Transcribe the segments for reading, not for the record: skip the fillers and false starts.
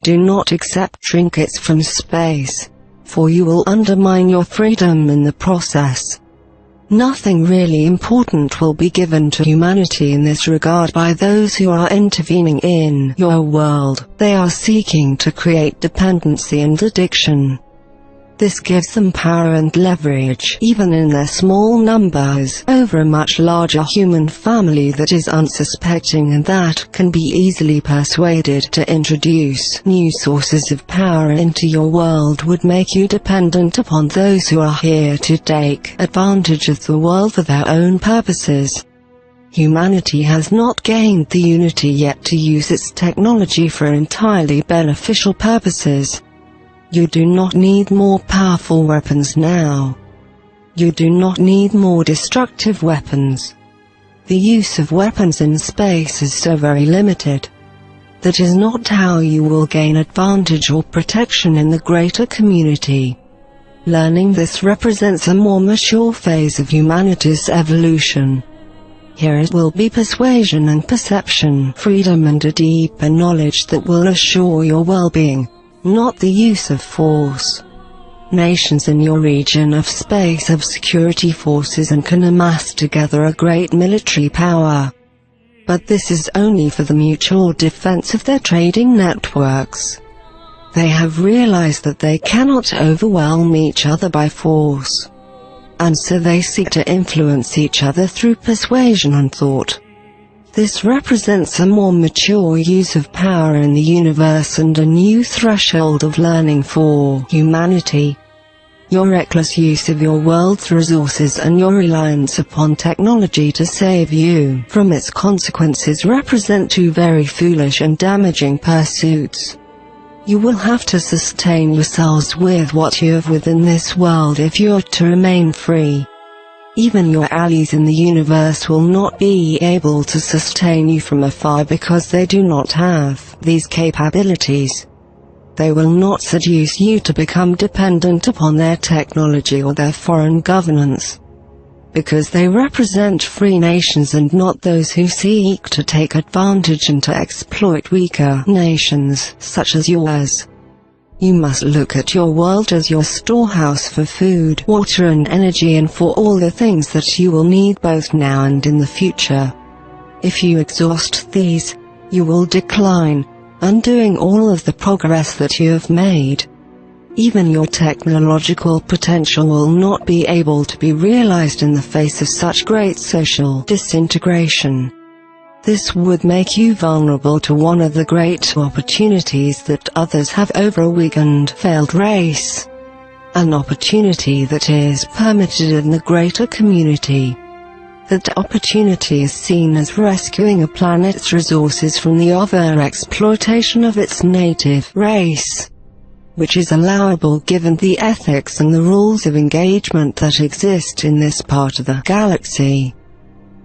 Do not accept trinkets from space, for you will undermine your freedom in the process. Nothing really important will be given to humanity in this regard by those who are intervening in your world. They are seeking to create dependency and addiction. This gives them power and leverage, even in their small numbers, over a much larger human family that is unsuspecting and that can be easily persuaded to introduce new sources of power into your world. Would make you dependent upon those who are here to take advantage of the world for their own purposes. Humanity has not gained the unity yet to use its technology for entirely beneficial purposes. You do not need more powerful weapons now. You do not need more destructive weapons. The use of weapons in space is so very limited. That is not how you will gain advantage or protection in the greater community. Learning this represents a more mature phase of humanity's evolution. Here it will be persuasion and perception, freedom and a deeper knowledge that will assure your well-being, not the use of force. Nations in your region of space have security forces and can amass together a great military power. But this is only for the mutual defense of their trading networks. They have realized that they cannot overwhelm each other by force, and so they seek to influence each other through persuasion and thought. This represents a more mature use of power in the universe and a new threshold of learning for humanity. Your reckless use of your world's resources and your reliance upon technology to save you from its consequences represent two very foolish and damaging pursuits. You will have to sustain yourselves with what you have within this world if you are to remain free. Even your allies in the universe will not be able to sustain you from afar because they do not have these capabilities. They will not seduce you to become dependent upon their technology or their foreign governance, because they represent free nations and not those who seek to take advantage and to exploit weaker nations such as yours. You must look at your world as your storehouse for food, water and energy, and for all the things that you will need both now and in the future. If you exhaust these, you will decline, undoing all of the progress that you have made. Even your technological potential will not be able to be realized in the face of such great social disintegration. This would make you vulnerable to one of the great opportunities that others have over a weak and failed race. An opportunity that is permitted in the greater community. That opportunity is seen as rescuing a planet's resources from the over-exploitation of its native race, which is allowable given the ethics and the rules of engagement that exist in this part of the galaxy.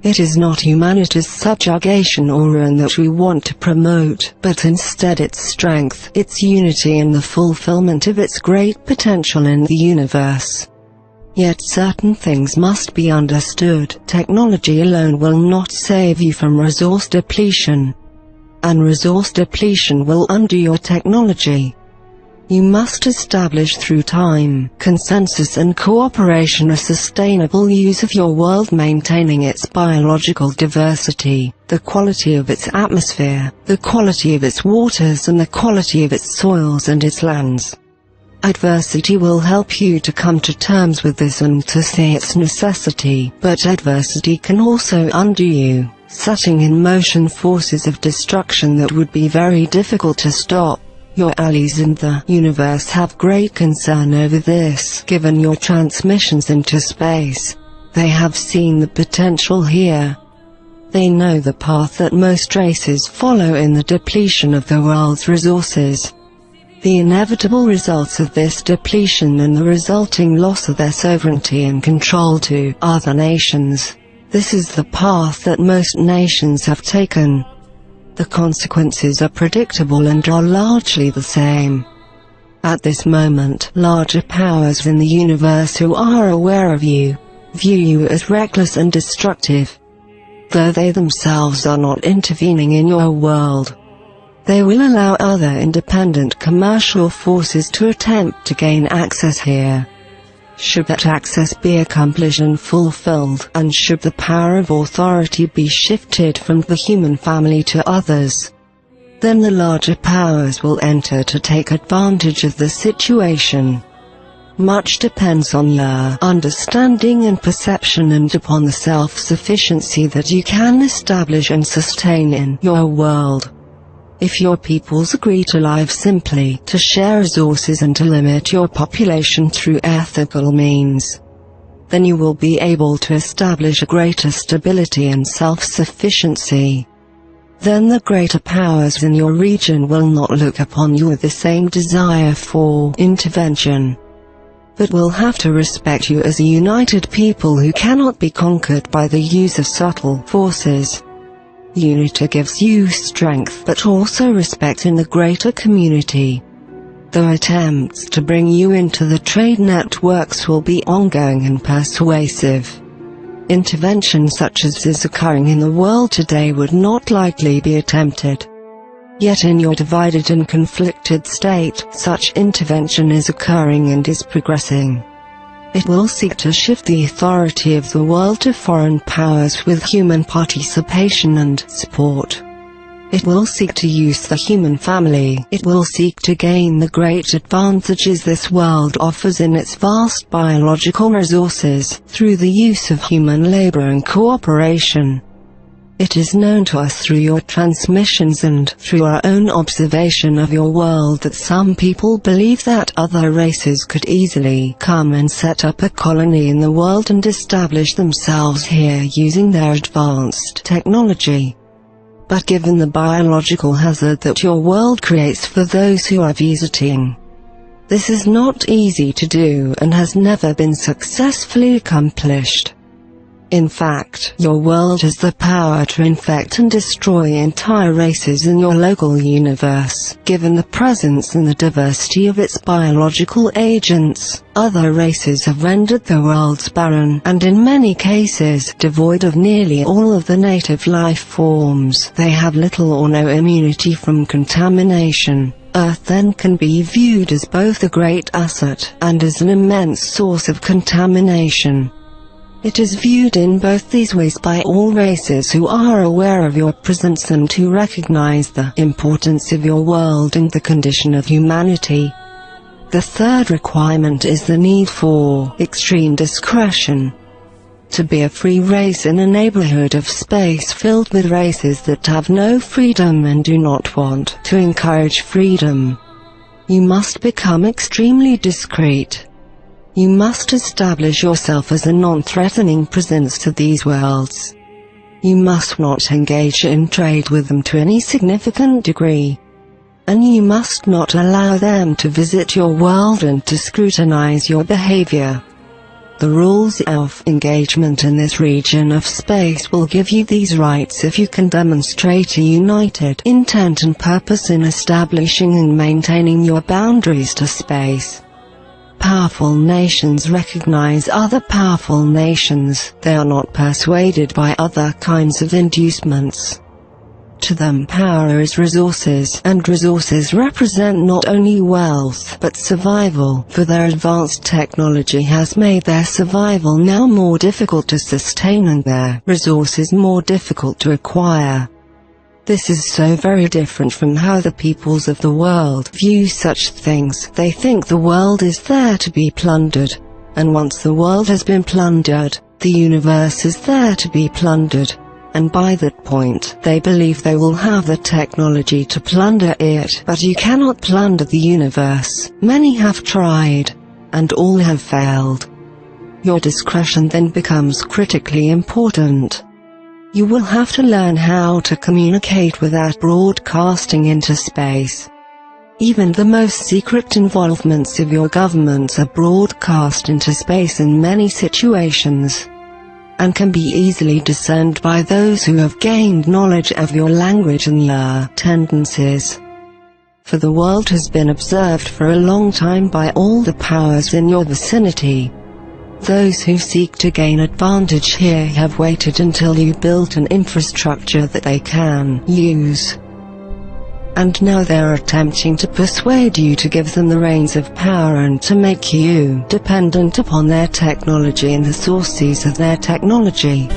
It is not humanity's subjugation or ruin that we want to promote, but instead its strength, its unity and the fulfillment of its great potential in the universe. Yet certain things must be understood. Technology alone will not save you from resource depletion, and resource depletion will undo your technology. You must establish through time, consensus and cooperation a sustainable use of your world, maintaining its biological diversity, the quality of its atmosphere, the quality of its waters and the quality of its soils and its lands. Adversity will help you to come to terms with this and to see its necessity, but adversity can also undo you, setting in motion forces of destruction that would be very difficult to stop. Your allies in the universe have great concern over this, given your transmissions into space. They have seen the potential here. They know the path that most races follow in the depletion of the world's resources. The inevitable results of this depletion and the resulting loss of their sovereignty and control to other nations. This is the path that most nations have taken. The consequences are predictable and are largely the same. At this moment, larger powers in the universe who are aware of you, view you as reckless and destructive, though they themselves are not intervening in your world. They will allow other independent commercial forces to attempt to gain access here. Should that access be accomplished and fulfilled, and should the power of authority be shifted from the human family to others, then the larger powers will enter to take advantage of the situation. Much depends on your understanding and perception and upon the self-sufficiency that you can establish and sustain in your world. If your peoples agree to live simply, to share resources and to limit your population through ethical means, then you will be able to establish a greater stability and self-sufficiency. Then the greater powers in your region will not look upon you with the same desire for intervention, but will have to respect you as a united people who cannot be conquered by the use of subtle forces. Unity gives you strength but also respect in the greater community. Though attempts to bring you into the trade networks will be ongoing and persuasive, intervention such as is occurring in the world today would not likely be attempted. Yet in your divided and conflicted state, such intervention is occurring and is progressing. It will seek to shift the authority of the world to foreign powers with human participation and support. It will seek to use the human family. It will seek to gain the great advantages this world offers in its vast biological resources, through the use of human labor and cooperation. It is known to us through your transmissions and through our own observation of your world that some people believe that other races could easily come and set up a colony in the world and establish themselves here using their advanced technology. But given the biological hazard that your world creates for those who are visiting, this is not easy to do and has never been successfully accomplished. In fact, your world has the power to infect and destroy entire races in your local universe. Given the presence and the diversity of its biological agents, other races have rendered their worlds barren, and in many cases, devoid of nearly all of the native life forms. They have little or no immunity from contamination. Earth then can be viewed as both a great asset and as an immense source of contamination. It is viewed in both these ways by all races who are aware of your presence and who recognize the importance of your world and the condition of humanity. The third requirement is the need for extreme discretion. To be a free race in a neighborhood of space filled with races that have no freedom and do not want to encourage freedom, you must become extremely discreet. You must establish yourself as a non-threatening presence to these worlds. You must not engage in trade with them to any significant degree. And you must not allow them to visit your world and to scrutinize your behavior. The rules of engagement in this region of space will give you these rights if you can demonstrate a united intent and purpose in establishing and maintaining your boundaries to space. Powerful nations recognize other powerful nations. They are not persuaded by other kinds of inducements. To them power is resources, and resources represent not only wealth but survival, for their advanced technology has made their survival now more difficult to sustain and their resources more difficult to acquire. This is so very different from how the peoples of the world view such things. They think the world is there to be plundered, and once the world has been plundered, the universe is there to be plundered, and by that point, they believe they will have the technology to plunder it. But you cannot plunder the universe. Many have tried, and all have failed. Your discretion then becomes critically important. You will have to learn how to communicate without broadcasting into space. Even the most secret involvements of your governments are broadcast into space in many situations, and can be easily discerned by those who have gained knowledge of your language and your tendencies. For the world has been observed for a long time by all the powers in your vicinity. Those who seek to gain advantage here have waited until you built an infrastructure that they can use. and now they're attempting to persuade you to give them the reins of power and to make you dependent upon their technology and the sources of their technology.